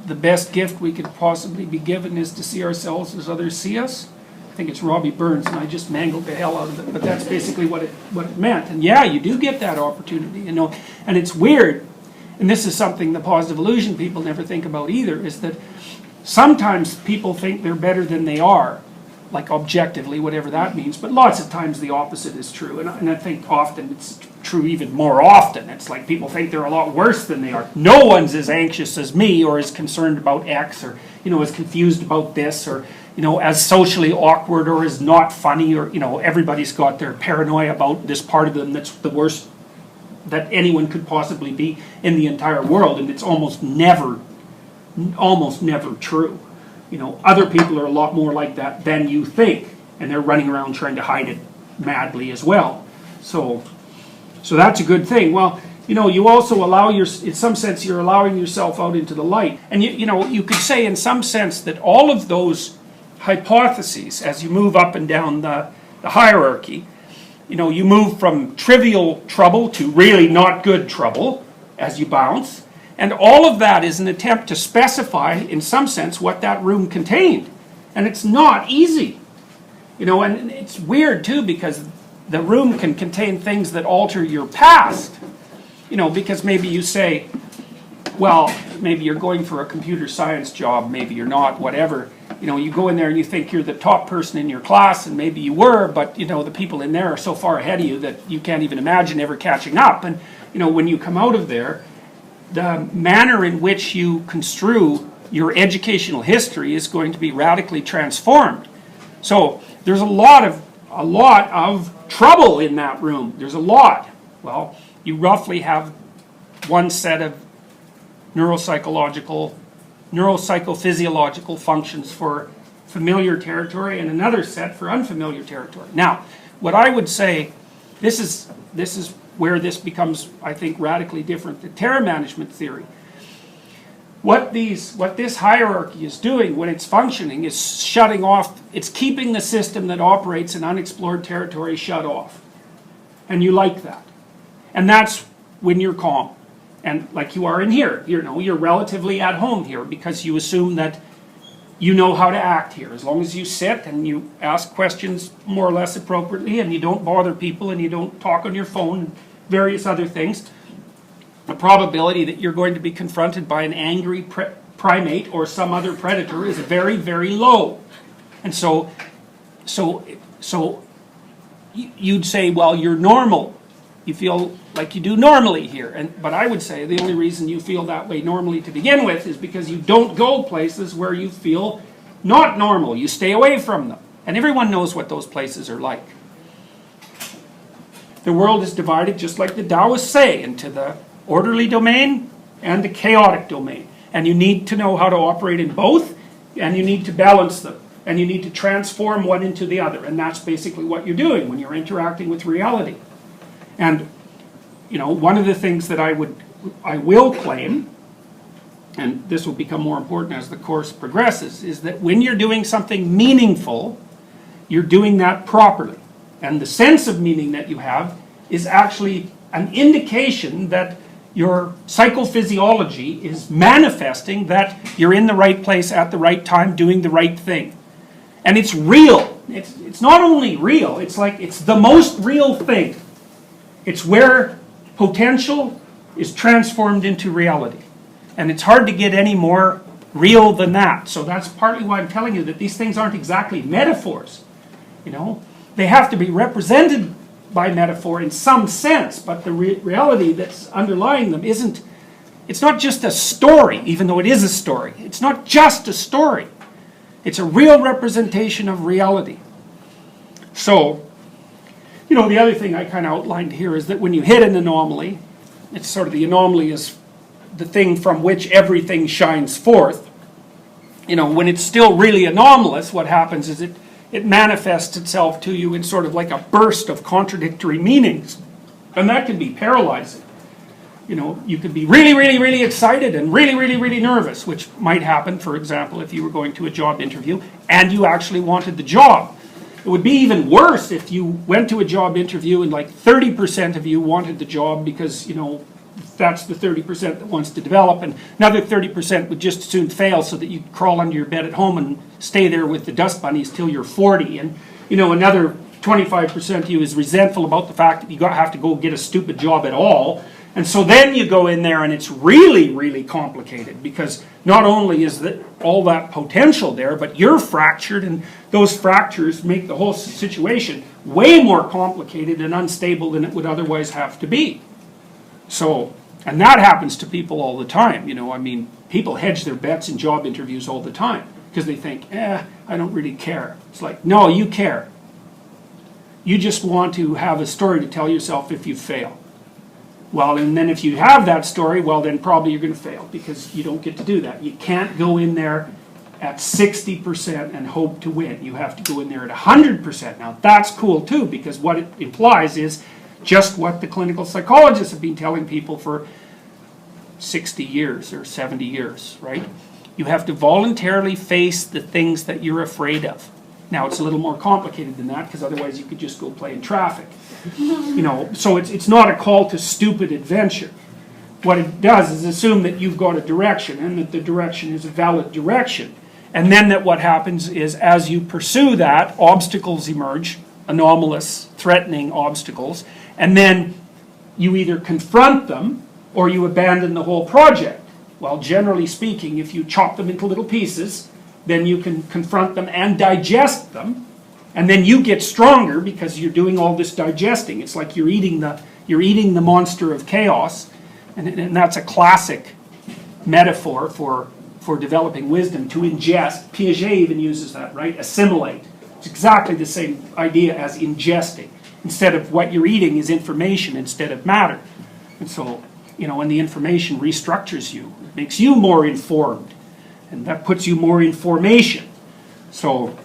the best gift we could possibly be given is to see ourselves as others see us. I think it's Robbie Burns, and I just mangled the hell out of it, but that's basically what it meant. And yeah, you do get that opportunity, you know. And it's weird, and this is something the positive illusion people never think about either, is that sometimes people think they're better than they are, like objectively, whatever that means, but lots of times the opposite is true. And I think often it's true even more often. It's like people think they're a lot worse than they are. No one's as anxious as me, or as concerned about X, or, you know, as confused about this, or, you know, as socially awkward, or as not funny, or, you know, everybody's got their paranoia about this part of them that's the worst that anyone could possibly be in the entire world, and it's almost never true. You know, other people are a lot more like that than you think, and they're running around trying to hide it madly as well. So that's a good thing. Well, you know, you also allow in some sense, you're allowing yourself out into the light. And you know, you could say in some sense that all of those hypotheses, as you move up and down the hierarchy, you know, you move from trivial trouble to really not good trouble as you bounce. And all of that is an attempt to specify, in some sense, what that room contained. And it's not easy. You know, and it's weird, too, because the room can contain things that alter your past. You know, because maybe you say, well, maybe you're going for a computer science job, maybe you're not, whatever. You know, you go in there and you think you're the top person in your class, and maybe you were, but, you know, the people in there are so far ahead of you that you can't even imagine ever catching up. And, you know, when you come out of there, the manner in which you construe your educational history is going to be radically transformed. So there's a lot of trouble in that room. There's a lot. Well, you roughly have one set of neuropsychophysiological functions for familiar territory and another set for unfamiliar territory. Now, what I would say, this is where this becomes, I think, radically different. The terror management theory. What this hierarchy is doing when it's functioning is shutting off, it's keeping the system that operates in unexplored territory shut off. And you like that. And that's when you're calm. And like you are in here, you know, you're relatively at home here because you assume that you know how to act here. As long as you sit and you ask questions more or less appropriately, and you don't bother people, and you don't talk on your phone and various other things, the probability that you're going to be confronted by an angry primate or some other predator is very, very low. And so you'd say, well, you're normal. You feel like you do normally here. But I would say the only reason you feel that way normally to begin with is because you don't go places where you feel not normal. You stay away from them. And everyone knows what those places are like. The world is divided, just like the Taoists say, into the orderly domain and the chaotic domain. And you need to know how to operate in both, and you need to balance them. And you need to transform one into the other. And that's basically what you're doing when you're interacting with reality. And, you know, one of the things that I will claim, and this will become more important as the course progresses, is that when you're doing something meaningful, you're doing that properly. And the sense of meaning that you have is actually an indication that your psychophysiology is manifesting that you're in the right place at the right time doing the right thing. And it's real. It's not only real, it's like it's the most real thing. It's where potential is transformed into reality. And it's hard to get any more real than that. So that's partly why I'm telling you that these things aren't exactly metaphors. You know, they have to be represented by metaphor in some sense, but the reality that's underlying them isn't, it's not just a story, even though it is a story. It's not just a story. It's a real representation of reality. So, you know, the other thing I kind of outlined here is that when you hit an anomaly, it's sort of the anomaly is the thing from which everything shines forth. You know, when it's still really anomalous, what happens is it manifests itself to you in sort of like a burst of contradictory meanings. And that can be paralyzing. You know, you could be really, really, really excited and really, really, really nervous, which might happen, for example, if you were going to a job interview and you actually wanted the job. It would be even worse if you went to a job interview and like 30% of you wanted the job because, you know, that's the 30% that wants to develop, and another 30% would just as soon fail so that you crawl under your bed at home and stay there with the dust bunnies till you're 40. And another 25% of you is resentful about the fact that you have to go get a stupid job at all. And so then you go in there and it's really, really complicated, because not only is all that potential there, but you're fractured, and those fractures make the whole situation way more complicated and unstable than it would otherwise have to be. So, and that happens to people all the time. People hedge their bets in job interviews all the time because they think, I don't really care. It's like, no, you care. You just want to have a story to tell yourself if you fail. Well, and then if you have that story, well, then probably you're going to fail, because you don't get to do that. You can't go in there at 60% and hope to win. You have to go in there at 100%. Now, that's cool too, because what it implies is just what the clinical psychologists have been telling people for 60 years or 70 years, right? You have to voluntarily face the things that you're afraid of. Now, it's a little more complicated than that, because otherwise you could just go play in traffic. So it's not a call to stupid adventure. What it does is assume that you've got a direction, and that the direction is a valid direction. And then that what happens is, as you pursue that, obstacles emerge, anomalous, threatening obstacles, and then you either confront them or you abandon the whole project. Well, generally speaking, if you chop them into little pieces, then you can confront them and digest them, and then you get stronger because you're doing all this digesting. It's like you're eating the monster of chaos, and that's a classic metaphor for developing wisdom, to ingest. Piaget even uses that, right? Assimilate. It's exactly the same idea as ingesting. Instead of what you're eating is information instead of matter. And so, when the information restructures you, it makes you more informed, and that puts you more in formation. So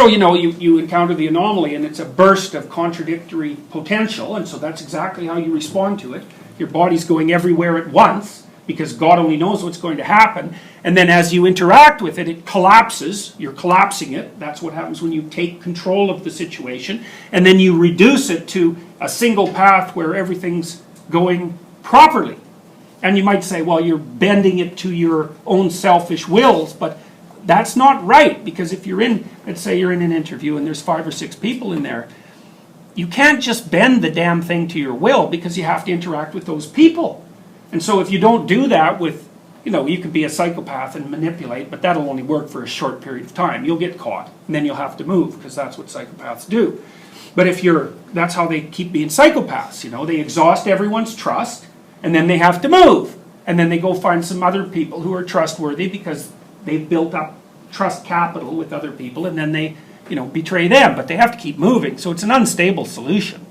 you encounter the anomaly, and it's a burst of contradictory potential, and so that's exactly how you respond to it. Your body's going everywhere at once, because God only knows what's going to happen, and then as you interact with it, it collapses. You're collapsing it. That's what happens when you take control of the situation, and then you reduce it to a single path where everything's going properly. And you might say, well, you're bending it to your own selfish wills, but that's not right, because if you're let's say you're in an interview and there's 5 or 6 people in there, you can't just bend the damn thing to your will, because you have to interact with those people. And so if you don't do that with, you could be a psychopath and manipulate, but that'll only work for a short period of time. You'll get caught, and then you'll have to move, because that's what psychopaths do. But that's how they keep being psychopaths, they exhaust everyone's trust, and then they have to move. And then they go find some other people who are trustworthy, because they've built up trust capital with other people, and then they, betray them, but they have to keep moving. So it's an unstable solution.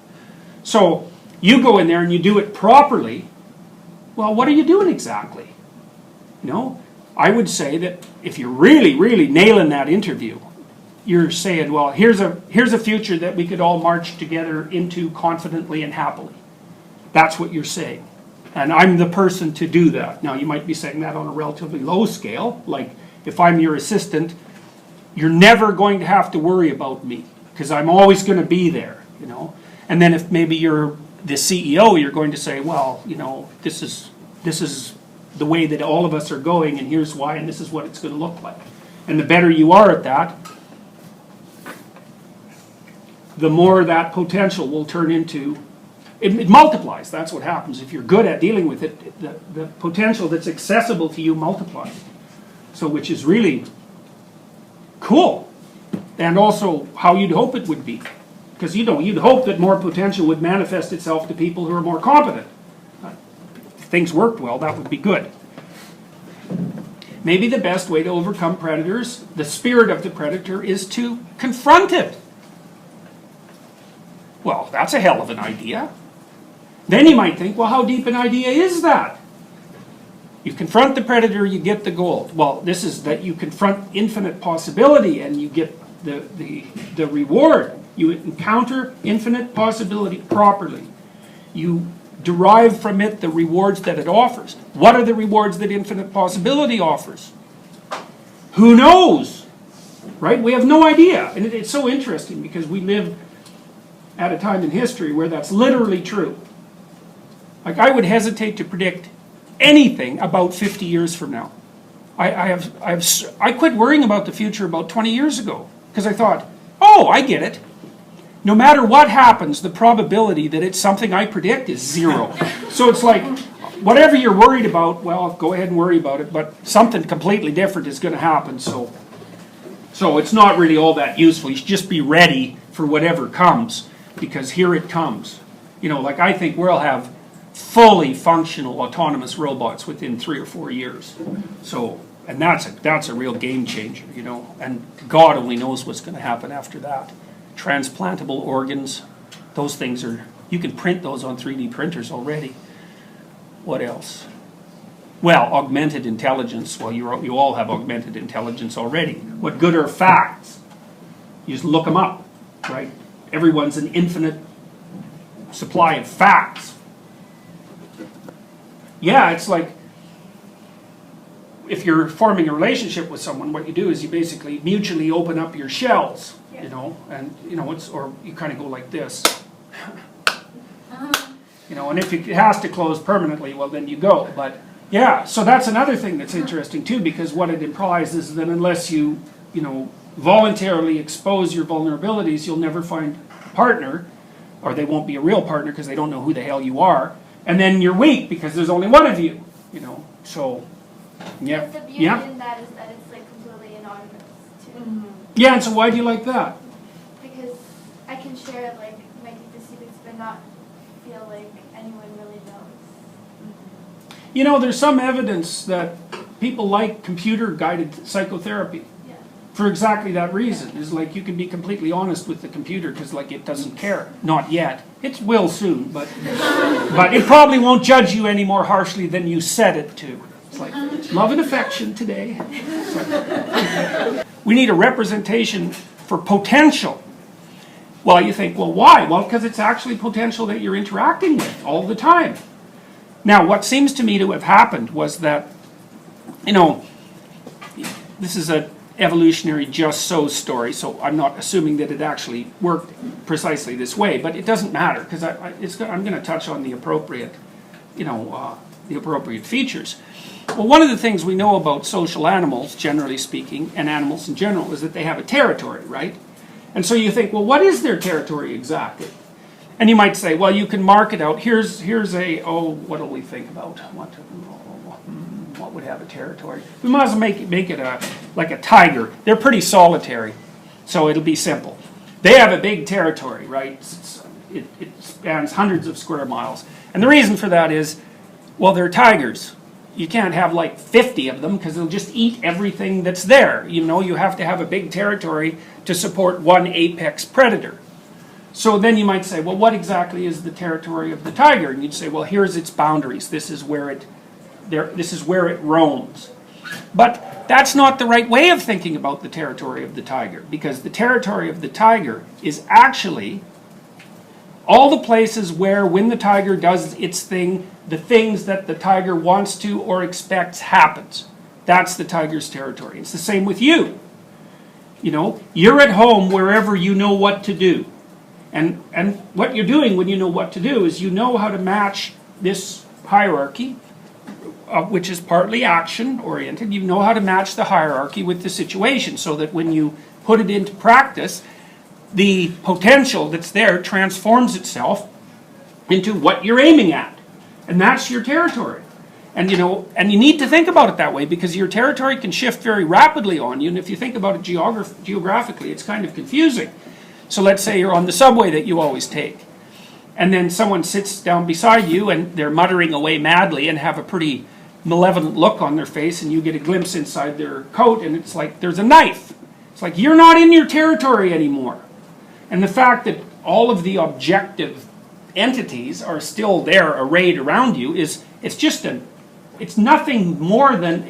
So you go in there and you do it properly. Well, what are you doing exactly? I would say that if you're really, really nailing that interview, you're saying, well, here's a future that we could all march together into confidently and happily. That's what you're saying. And I'm the person to do that. Now, you might be saying that on a relatively low scale, like, if I'm your assistant, you're never going to have to worry about me, because I'm always going to be there, And then if maybe you're the CEO, you're going to say, well, this is the way that all of us are going, and here's why, and this is what it's going to look like. And the better you are at that, the more that potential will turn into, it multiplies. That's what happens. If you're good at dealing with it, the potential that's accessible to you multiplies. So, which is really cool, and also how you'd hope it would be, because you'd hope that more potential would manifest itself to people who are more competent. If things worked well, that would be good. Maybe the best way to overcome predators, the spirit of the predator, is to confront it. Well, that's a hell of an idea. Then you might think, well, how deep an idea is that? You confront the predator, you get the gold. Well, this is that you confront infinite possibility and you get the reward. You encounter infinite possibility properly. You derive from it the rewards that it offers. What are the rewards that infinite possibility offers? Who knows? Right? We have no idea. And it's so interesting, because we live at a time in history where that's literally true. Like, I would hesitate to predict anything about 50 years from now. I quit worrying about the future about 20 years ago, because I thought, oh, I get it. No matter what happens, the probability that it's something I predict is 0. So it's like, whatever you're worried about, well, go ahead and worry about it, but something completely different is going to happen, so it's not really all that useful. You should just be ready for whatever comes, because here it comes. You know, like, I think we'll have fully functional autonomous robots within 3 or 4 years. So, and that's a real game changer, you know, and God only knows what's going to happen after that. Transplantable organs, those things are, you can print those on 3D printers already. What else? Well, augmented intelligence. Well, you all have augmented intelligence already. What good are facts? You just look them up, right? Everyone's an infinite supply of facts. Yeah, it's like, if you're forming a relationship with someone, what you do is you basically mutually open up your shells, you know, and, you know, or you kind of go like this. You know, and if it has to close permanently, well, then you go. But, yeah, so that's another thing that's interesting, too, because what it implies is that unless you know, voluntarily expose your vulnerabilities, you'll never find a partner, or they won't be a real partner because they don't know who the hell you are. And then you're weak because there's only one of you, you know, so, yeah. But the beauty in that is that it's like completely anonymous, too. Mm-hmm. Yeah, and so why do you like that? Because I can share, like, my deepest secrets, but not feel like anyone really knows. Mm-hmm. You know, there's some evidence that people like computer-guided psychotherapy. Yeah. For exactly that reason. Is like, you can be completely honest with the computer because, like, it doesn't care. Not yet. It will soon, but it probably won't judge you any more harshly than you set it to. It's like, love and affection today. We need a representation for potential. Well, you think, well, why? Well, because it's actually potential that you're interacting with all the time. Now, what seems to me to have happened was that, you know, this is an evolutionary just so story, so I'm not assuming that it actually worked precisely this way, but it doesn't matter, because I'm going to touch on the appropriate, you know, the appropriate features. Well, one of the things we know about social animals, generally speaking, and animals in general, is that they have a territory, right? And so you think, well, what is their territory exactly? And you might say, well, you can mark it out. Here's a, what do we think about? What would have a territory? We might as well make it like a tiger. They're pretty solitary, so it'll be simple. They have a big territory, right? It spans hundreds of square miles. And the reason for that is, well, they're tigers. You can't have like 50 of them because they'll just eat everything that's there. You know, you have to have a big territory to support one apex predator. So then you might say, well, what exactly is the territory of the tiger? And you'd say, well, here's its boundaries. This is where it roams. But that's not the right way of thinking about the territory of the tiger, because the territory of the tiger is actually all the places where, when the tiger does its thing, the things that the tiger wants to or expects happens. That's the tiger's territory. It's the same with you. You know, you're at home wherever you know what to do. And what you're doing when you know what to do is you know how to match this hierarchy, which is partly action-oriented. You know how to match the hierarchy with the situation so that when you put it into practice, the potential that's there transforms itself into what you're aiming at. And that's your territory. And you know, and you need to think about it that way, because your territory can shift very rapidly on you, and if you think about it geographically, it's kind of confusing. So let's say you're on the subway that you always take, and then someone sits down beside you and they're muttering away madly and have a pretty malevolent look on their face, and you get a glimpse inside their coat and it's like there's a knife. It's like you're not in your territory anymore. And the fact that all of the objective entities are still there arrayed around you it's nothing more than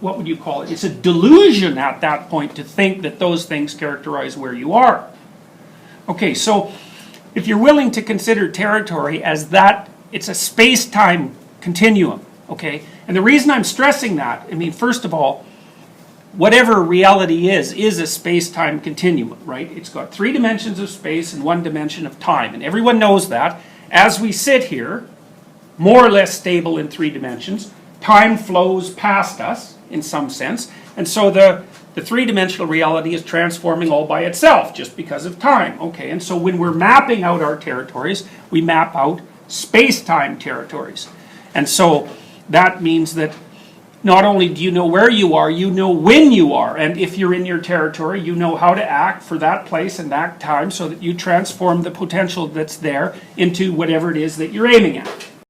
what would you call it? It's a delusion at that point to think that those things characterize where you are. Okay, so if you're willing to consider territory as that, it's a space-time continuum, okay? And the reason I'm stressing that, I mean, first of all, whatever reality is a space-time continuum, right? It's got 3 dimensions of space and 1 dimension of time, and everyone knows that. As we sit here, more or less stable in 3 dimensions. Time flows past us, in some sense, and so the three-dimensional reality is transforming all by itself, just because of time. Okay, and so when we're mapping out our territories, we map out space-time territories. And so that means that not only do you know where you are, you know when you are. And if you're in your territory, you know how to act for that place and that time so that you transform the potential that's there into whatever it is that you're aiming at.